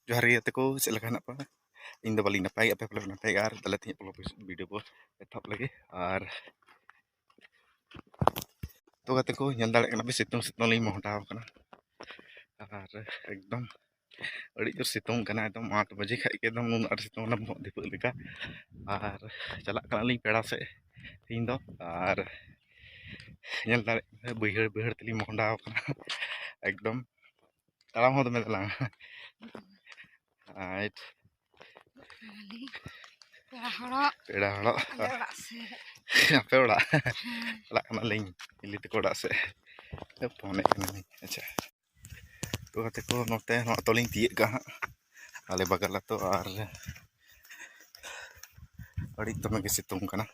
जोहार गे गाते को चेद लेका हेनाग पेया इन दो बालिंग नापाय आपे पले नापाय आर तले तेहें वीडियो बो एथप लगे आर तो गाते को नेल दाड़े कना पे सितुंग सितुंग लिंग मोहडाव कना आर एकदम अड़ी जोर सितुंग कना एकदम 8 बजे खाय के एकदम नुन आर सितुंग ना मोह दीपक लेका आर चला कना लिंग पेड़ा से तीन दो आर नेल दाड़े बैहड़ बैहड़ तलिंग मोहडाव कना एकदम ताड़ाम हो दमे दलांग आइट पेड़ा हड़ो आपे ओड़ा चला कना लिंग इली तको ओड़ा से फोन कना अच्छा तो गाते को नोते नोआ तोलिंग तिये का हां आले बगल तो आर अड़ी दमे के सितुंग कना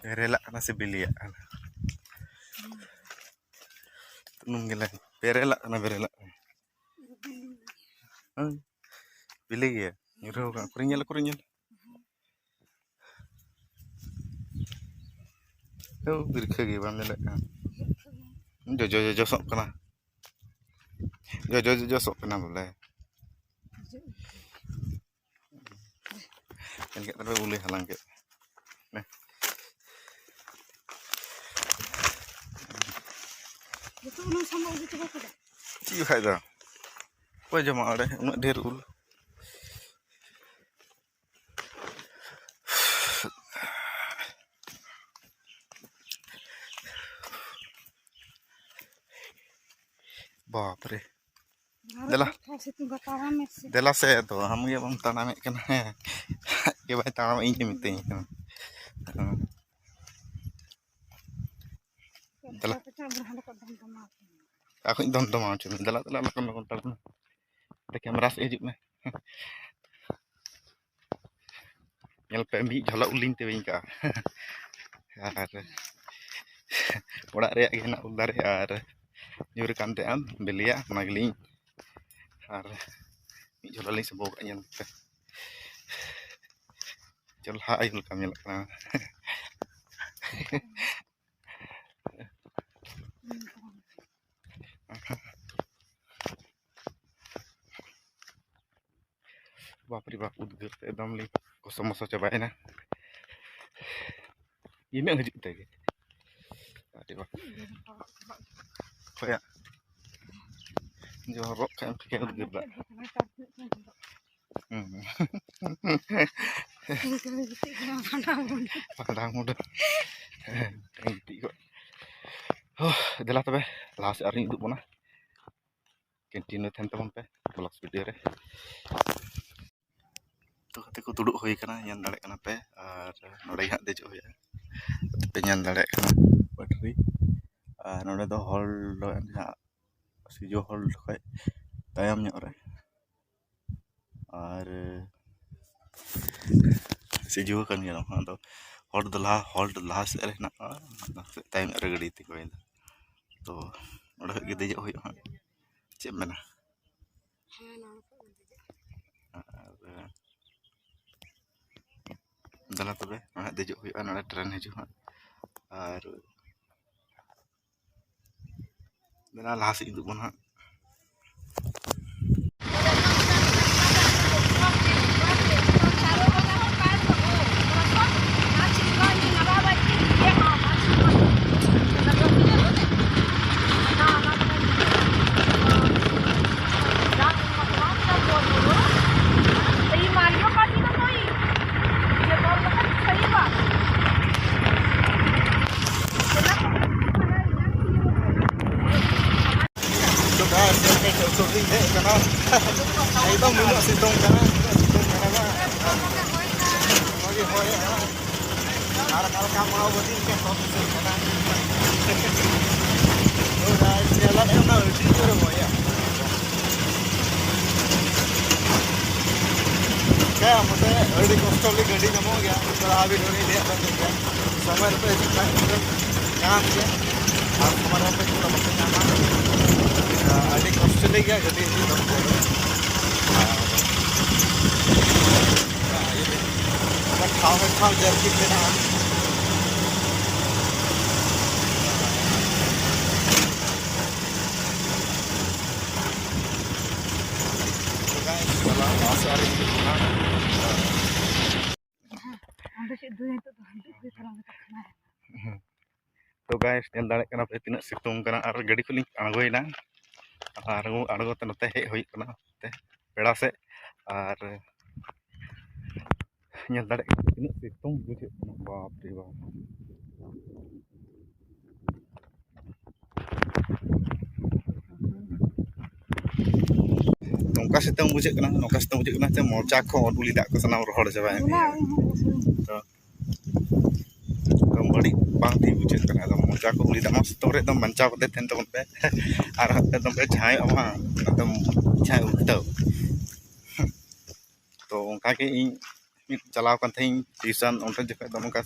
पेरेला कना से बिलिया कना तुनुम गेला पेरेला कना बेरेला बिली गया nyuruh ka kurinyel tuh birke ge bam lele jojo sok kana jojo sok kana boleh kan ke tapi boleh halang ke nah itu udah sama udah coba kada iya ada apa jama ada unak der ul बाप रे देला से तो हम ये बम ताना में कना है के भाई ताना में इन मिते हैं देला aku dom dom aja देला देला lakon lakon talan ada kamera se hidup में nyel pembi jhala uling te wing ka ar orak reak ge na ular ar nyur kan te am belia magling ar mi jhala ling sebo ka nyel pe jol ha ayul kam nyel kana बाप रे बाप उद्गर एकदम ली कसम मसा चाबायना ini ngejik teh tadi pak kayak jorok kayak udah gede padang muda itu kok adalah tapi last hari itu mana continue teman-teman pe vlog video re tuh ketika duduk hui kana yang dalek kana pe node hak dejok ya pe yang dalek kana battery node do hol do ya si jo hol kai tayam nyok re ar si jo kan ya do hol do lah se re na time re gadi ti ko to node ge dejok hui ha cek mana adalah tebe nade dejok hui nade tren hijau ar dana lahas itu pun ha sorry deh karena itu minum situng karena lagi hoy kalau kamu mau buat ini kan fokus karena udah jalan yang mau tidur mau ya kayak maksudnya ada kosong lagi gadi namo ya kalau habis dari dia kan juga sama itu kan kan ya aku kemarin sampai kita masih nyaman ada kosong lagi ya jadi itu dong ini kan kau jadi kita तो guys nyel daᱲᱮᱜ ᱠᱟᱱᱟ ᱯᱮ ᱛᱤᱱᱟᱹᱜ ᱥᱤᱛᱩᱝ ᱠᱟᱱᱟ ᱟᱨ ᱜᱟᱹᱰᱤ ᱠᱷᱚᱱᱤᱧ ᱟᱬᱜᱚᱭᱮᱱᱟ ᱟᱨ ᱟᱬᱜᱚᱛᱮ ᱱᱚᱛᱮ ᱦᱮᱡ ᱦᱩᱭᱩᱜ ᱠᱟᱱᱟ ᱱᱚᱛᱮ ᱯᱮᱲᱟ ᱥᱮᱫ ᱟᱨ nyel daᱲᱮᱜ ᱠᱟᱱᱟ ᱛᱤᱱᱟᱹᱜ ᱥᱤᱛᱩᱝ ᱵᱩᱡᱷᱟᱹᱜ ᱠᱟᱱᱟ ᱵᱟᱯ ᱨᱮ ᱵᱟᱯ nongka sitang bujek kena te mocha ko uli dak ko sanam rohor jabai to badi bang ti bujek kena to mocha ko uli dak mas to re dom bancha ko te ten to pe ar te dom pe chai ama dom chai to to ongka ke ing chalaw kan thein tiusan onte jekha dom ka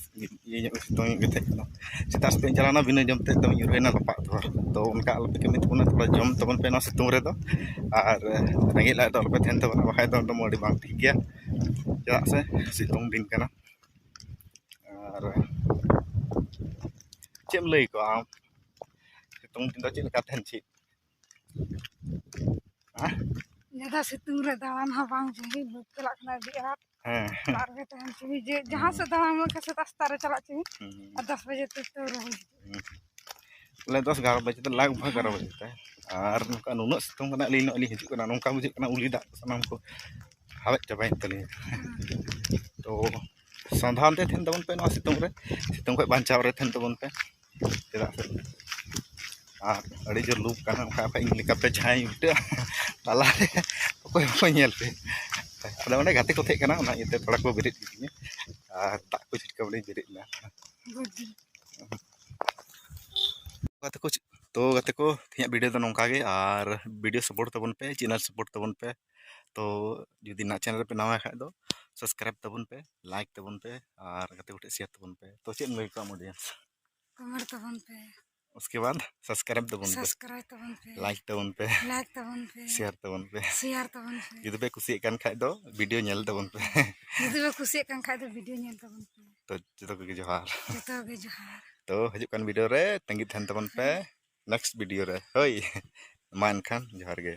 ye sitong gete sita spe jalana bina jom te dom yurena lapak to onka alpe kemi tuna thoda jom tabon pe na sitong re do আর রেঙ্গেᱡ ᱞᱟᱡ ᱫᱚ ᱟᱞᱚᱯᱮ ᱛᱟᱦᱮᱱ ᱛᱟᱵᱚᱱᱟ ᱵᱟᱠᱷᱟᱡ ᱫᱚ ᱚᱸᱰᱮ ᱟᱹᱰᱤ ᱵᱟᱝ ᱴᱷᱤᱠ ᱜᱮᱭᱟ ᱪᱮᱫᱟᱜ ᱥᱮ ᱥᱤᱛᱩᱝ ᱫᱤᱱ ᱠᱟᱱᱟ ᱟᱨ ᱪᱮᱫ ᱮᱢ ᱞᱟᱹᱭ ᱠᱚᱣᱟ ᱟᱢ ᱥᱤᱛᱩᱝ ᱫᱤᱱ ᱫᱚ ᱪᱮᱫ ᱞᱮᱠᱟ ᱛᱟᱦᱮᱱ ᱪᱮᱫ ᱡᱟᱫᱟ ᱥᱤᱛᱩᱝ ᱨᱮ ᱫᱟᱬᱟᱱ ᱦᱚᱸ ᱵᱟᱝ ᱪᱟᱹᱦᱤ ᱵᱩᱠ ᱪᱟᱞᱟᱜ ᱠᱟᱱᱟ ᱟᱹᱰᱤ ᱟᱸᱴ ᱚᱲᱟᱜ ᱨᱮᱜᱮ ᱛᱟᱦᱮᱱ ᱪᱟᱹᱦᱤ ᱡᱮ ᱡᱟᱦᱟᱸ ᱥᱮᱫ ᱫᱟᱬᱟᱱ ᱢᱚᱱ ᱠᱷᱟᱱ ᱥᱮᱛᱟᱜ ᱥᱮᱛᱟᱜ ᱨᱮ ᱪᱟᱞᱟᱜ ᱪᱟᱹᱦᱤ ᱟᱨ 10 ᱵᱟᱡᱮ ᱛᱮ ᱛᱟᱹᱣ ᱨᱮᱦᱚᱸ ᱵᱚᱞᱮ 10-11 ᱵᱟᱡᱮ ᱛᱮ ᱞᱟᱜᱽ-ᱵᱷᱟᱜᱽ 11 ᱵᱟᱡᱮ ᱛᱮ ᱟᱨ ᱱᱚᱝᱠᱟ ᱱᱩᱱᱟᱹᱜ ᱥᱤᱛᱩᱝ ᱠᱟᱱᱟ ᱟᱹᱞᱤᱧ ᱱᱚᱜᱼᱚᱭ ᱞᱤᱧ ᱦᱤᱡᱩᱜ ᱠᱟᱱᱟ ᱱᱚᱝᱠᱟ ᱵᱩᱡᱷᱟᱹᱜ ᱠᱟᱱᱟ ᱩᱞᱤ ᱫᱟᱜ ᱥᱟᱱᱟᱢ ᱠᱚ ᱦᱟᱣᱮᱫ ᱪᱟᱵᱟᱭᱮᱱ ᱛᱟᱹᱞᱤᱧᱟ ᱛᱚ ᱥᱟᱱᱫᱷᱟᱱ ᱛᱮ ᱛᱟᱦᱮᱱ ᱛᱟᱵᱚᱱ ᱯᱮ ᱱᱚᱣᱟ ᱥᱤᱛᱩᱝ ᱨᱮ ᱥᱤᱛᱩᱝ ᱠᱷᱚᱡ ᱵᱟᱧᱪᱟᱣ ᱨᱮ ᱛᱟᱦᱮᱱ ᱛᱟᱵᱚᱱ ᱯᱮ ᱪᱮᱫᱟᱜ ᱥᱮ ᱟᱨ ᱟᱹᱰᱤ ᱡᱳᱨ ᱞᱩᱯ ᱠᱟᱱᱟ ᱚᱱᱠᱟ ᱠᱷᱟᱡ ᱤᱧ ᱞᱮᱠᱟᱛᱮ ᱡᱟᱦᱟᱸᱭ ᱩᱞᱴᱟᱹᱜᱼᱟ ᱛᱟᱞᱟᱨᱮ ᱚᱠᱚᱭ ᱦᱚᱸᱠᱚ ᱧᱮᱞ ᱯᱮ ᱟᱫᱚ ᱚᱸᱰᱮ ᱜᱟᱛᱮ ᱠᱚ ᱛᱟᱦᱮᱸ ᱠᱟᱱᱟ ᱚᱱᱟ ᱤᱭᱟᱹᱛᱮ ᱛᱷᱚᱲᱟ ᱠᱚ ᱵᱮᱨᱮᱫ ᱠᱤᱫᱤᱧᱟ ᱟᱨ ᱫᱟᱜ ᱠᱚ ᱪᱷᱤᱴᱠᱟᱹᱣ ᱵᱟᱲᱟᱧ ᱵᱮᱨᱮᱫ ᱮᱱᱟ तो गाते को थिया वीडियो तो नौका गे और वीडियो सपोर्ट तबन पे चैनल सपोर्ट तबन पे तो जुदी ना चैनल पे नवा खाय दो सब्सक्राइब तबन पे लाइक तबन पे और गाते को शेयर तबन पे तो चेन लई का ऑडियंस कमेंट तबन पे उसके बाद सब्सक्राइब तबन पे लाइक तबन पे शेयर तबन पे जुदी पे खुशी कान खाय दो वीडियो नेल तबन पे जुदी पे खुशी कान खाय दो वीडियो नेल तबन पे तो जतो के जोहार जोहार तो हजु कान वीडियो रे तंगी थन तबन पे नेक्स्ट वीडियो रे होय मान खान जोहार गे